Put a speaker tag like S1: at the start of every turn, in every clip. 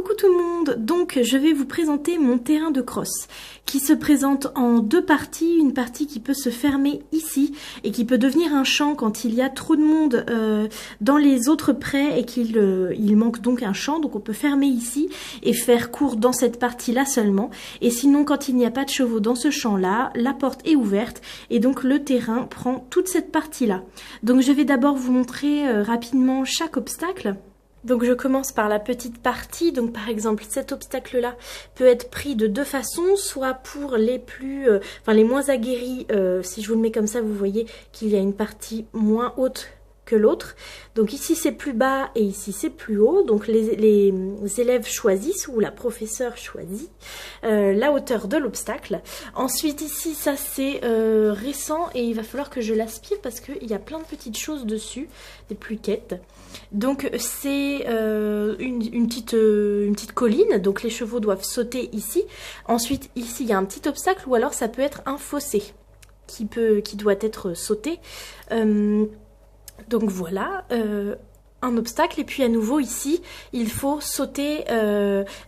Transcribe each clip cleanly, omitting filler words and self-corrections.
S1: Coucou tout le monde, donc je vais vous présenter mon terrain de crosse qui se présente en deux parties, une partie qui peut se fermer ici et qui peut devenir un champ quand il y a trop de monde dans les autres prés et qu'il manque donc un champ, donc on peut fermer ici et faire court dans cette partie-là seulement, et sinon quand il n'y a pas de chevaux dans ce champ-là, la porte est ouverte et donc le terrain prend toute cette partie-là. Donc je vais d'abord vous montrer rapidement chaque obstacle. Donc je commence par la petite partie, donc par exemple cet obstacle-là peut être pris de deux façons, soit pour les les moins aguerris, si je vous le mets comme ça vous voyez qu'il y a une partie moins haute que l'autre, donc ici c'est plus bas et ici c'est plus haut, donc les élèves choisissent ou la professeure choisit la hauteur de l'obstacle. Ensuite ici ça c'est récent et il va falloir que je l'aspire parce qu'il y a plein de petites choses dessus, des pluquettes. Donc c'est une petite colline, donc les chevaux doivent sauter ici. Ensuite ici il y a un petit obstacle ou alors ça peut être un fossé qui doit être sauté. Donc voilà, un obstacle, et puis à nouveau ici, il faut sauter,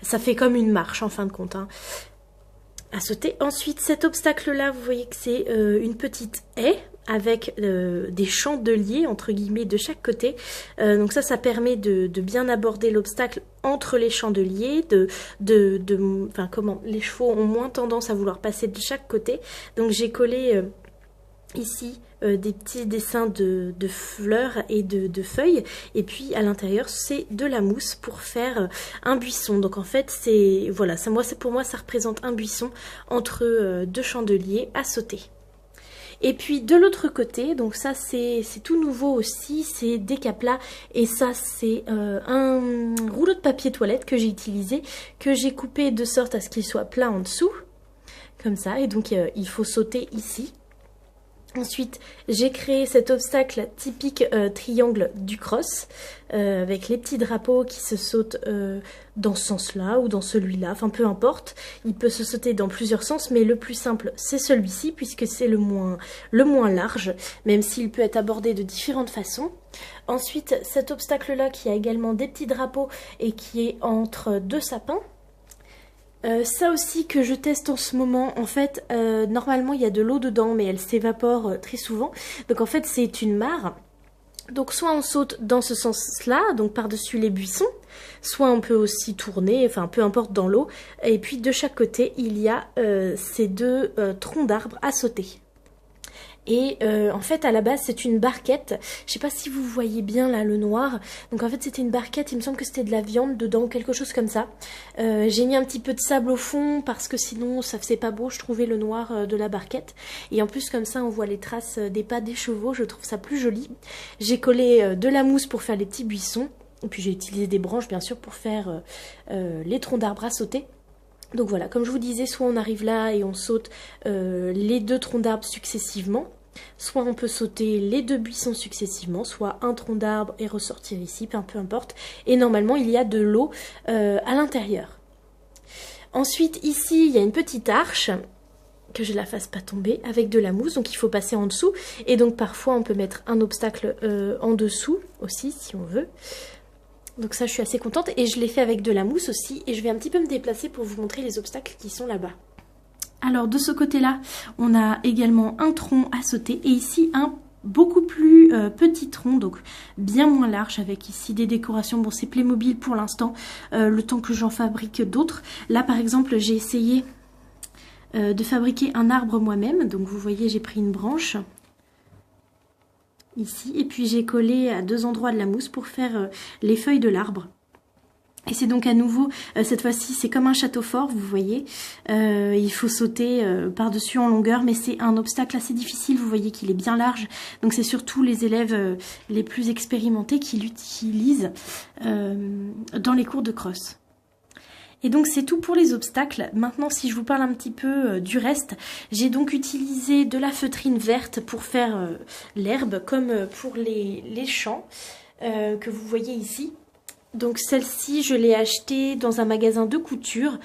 S1: ça fait comme une marche en fin de compte, hein, à sauter. Ensuite, cet obstacle-là, vous voyez que c'est une petite haie avec des chandeliers, entre guillemets, de chaque côté. Donc ça permet de bien aborder l'obstacle entre les chandeliers, les chevaux ont moins tendance à vouloir passer de chaque côté. Donc j'ai collé ici des petits dessins de fleurs et de feuilles, et puis à l'intérieur c'est de la mousse pour faire un buisson. Donc en fait c'est voilà, pour moi ça représente un buisson entre deux chandeliers à sauter. Et puis de l'autre côté, donc ça c'est tout nouveau aussi, c'est des caplas, et ça c'est un rouleau de papier toilette que j'ai utilisé, que j'ai coupé de sorte à ce qu'il soit plat en dessous, comme ça, et donc il faut sauter ici. Ensuite, j'ai créé cet obstacle typique triangle du cross, avec les petits drapeaux qui se sautent dans ce sens-là ou dans celui-là, enfin peu importe. Il peut se sauter dans plusieurs sens, mais le plus simple c'est celui-ci puisque c'est le moins large, même s'il peut être abordé de différentes façons. Ensuite, cet obstacle-là qui a également des petits drapeaux et qui est entre deux sapins. Ça aussi que je teste en ce moment, en fait, normalement il y a de l'eau dedans, mais elle s'évapore très souvent. Donc en fait c'est une mare. Donc soit on saute dans ce sens-là, donc par-dessus les buissons, soit on peut aussi tourner, enfin peu importe dans l'eau. Et puis de chaque côté il y a ces deux troncs d'arbres à sauter. Et en fait à la base c'est une barquette, je sais pas si vous voyez bien là le noir, donc en fait c'était une barquette, il me semble que c'était de la viande dedans ou quelque chose comme ça. J'ai mis un petit peu de sable au fond parce que sinon ça faisait pas beau, je trouvais le noir de la barquette, et en plus comme ça on voit les traces des pas des chevaux, je trouve ça plus joli. J'ai collé de la mousse pour faire les petits buissons, et puis j'ai utilisé des branches bien sûr pour faire les troncs d'arbres à sauter. Donc voilà, comme je vous disais, soit on arrive là et on saute les deux troncs d'arbres successivement, soit on peut sauter les deux buissons successivement, soit un tronc d'arbre et ressortir ici, peu importe. Et normalement, il y a de l'eau à l'intérieur. Ensuite, ici, il y a une petite arche, que je la fasse pas tomber, avec de la mousse, donc il faut passer en dessous. Et donc parfois, on peut mettre un obstacle en dessous aussi, si on veut. Donc ça je suis assez contente, et je l'ai fait avec de la mousse aussi, et je vais un petit peu me déplacer pour vous montrer les obstacles qui sont là-bas. Alors de ce côté-là, on a également un tronc à sauter, et ici un beaucoup plus petit tronc, donc bien moins large, avec ici des décorations. Bon, c'est Playmobil pour l'instant, le temps que j'en fabrique d'autres. Là par exemple j'ai essayé de fabriquer un arbre moi-même, donc vous voyez j'ai pris une branche ici, et puis j'ai collé à deux endroits de la mousse pour faire les feuilles de l'arbre. Et c'est donc à nouveau, cette fois-ci c'est comme un château fort, vous voyez, il faut sauter par-dessus en longueur, mais c'est un obstacle assez difficile, vous voyez qu'il est bien large, donc c'est surtout les élèves les plus expérimentés qui l'utilisent dans les cours de cross. Et donc c'est tout pour les obstacles. Maintenant si je vous parle un petit peu du reste, j'ai donc utilisé de la feutrine verte pour faire l'herbe, comme pour les champs que vous voyez ici. Donc celle-ci je l'ai achetée dans un magasin de couture,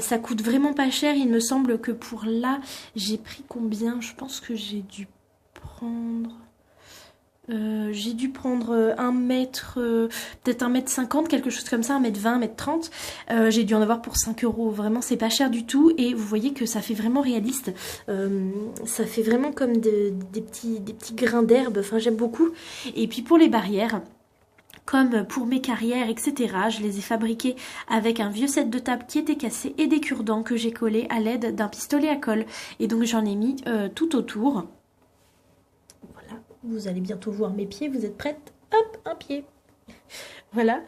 S1: ça coûte vraiment pas cher, il me semble que pour là j'ai pris combien? Je pense que j'ai dû prendre J'ai dû prendre 1 mètre, peut-être 1,50 m, quelque chose comme ça, 1,20 m, 1,30 m. J'ai dû en avoir pour 5 €. Vraiment, c'est pas cher du tout. Et vous voyez que ça fait vraiment réaliste. Ça fait vraiment comme des petits grains d'herbe. Enfin, j'aime beaucoup. Et puis pour les barrières, comme pour mes carrières, etc., je les ai fabriquées avec un vieux set de table qui était cassé et des cure-dents que j'ai collés à l'aide d'un pistolet à colle. Et donc j'en ai mis tout autour. Voilà, vous allez bientôt voir mes pieds, vous êtes prêtes? Hop, un pied. Voilà,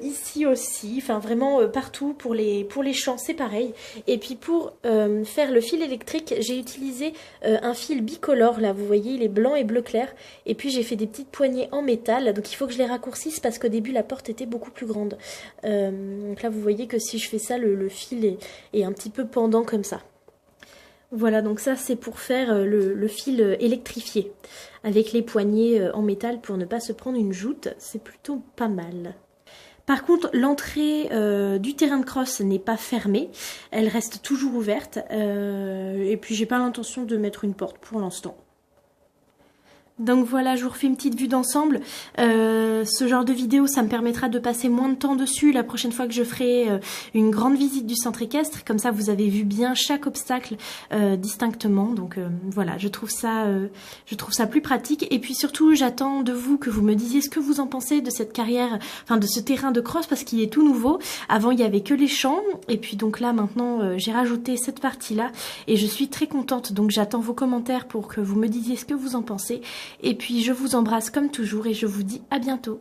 S1: ici aussi, enfin vraiment partout pour les champs c'est pareil. Et puis pour faire le fil électrique, j'ai utilisé un fil bicolore, là vous voyez il est blanc et bleu clair. Et puis j'ai fait des petites poignées en métal, donc il faut que je les raccourcisse parce qu'au début la porte était beaucoup plus grande. Donc là vous voyez que si je fais ça, le fil est un petit peu pendant comme ça. Voilà, donc ça c'est pour faire le fil électrifié avec les poignées en métal pour ne pas se prendre une joute, c'est plutôt pas mal. Par contre, l'entrée du terrain de cross n'est pas fermée, elle reste toujours ouverte et puis j'ai pas l'intention de mettre une porte pour l'instant. Donc voilà, je vous refais une petite vue d'ensemble. Ce genre de vidéo, ça me permettra de passer moins de temps dessus la prochaine fois que je ferai une grande visite du centre équestre. Comme ça, vous avez vu bien chaque obstacle distinctement. Donc voilà, je trouve ça plus pratique. Et puis surtout, j'attends de vous que vous me disiez ce que vous en pensez de cette carrière, enfin de ce terrain de cross parce qu'il est tout nouveau. Avant, il y avait que les champs. Et puis donc là, maintenant, j'ai rajouté cette partie-là. Et je suis très contente. Donc j'attends vos commentaires pour que vous me disiez ce que vous en pensez. Et puis je vous embrasse comme toujours et je vous dis à bientôt.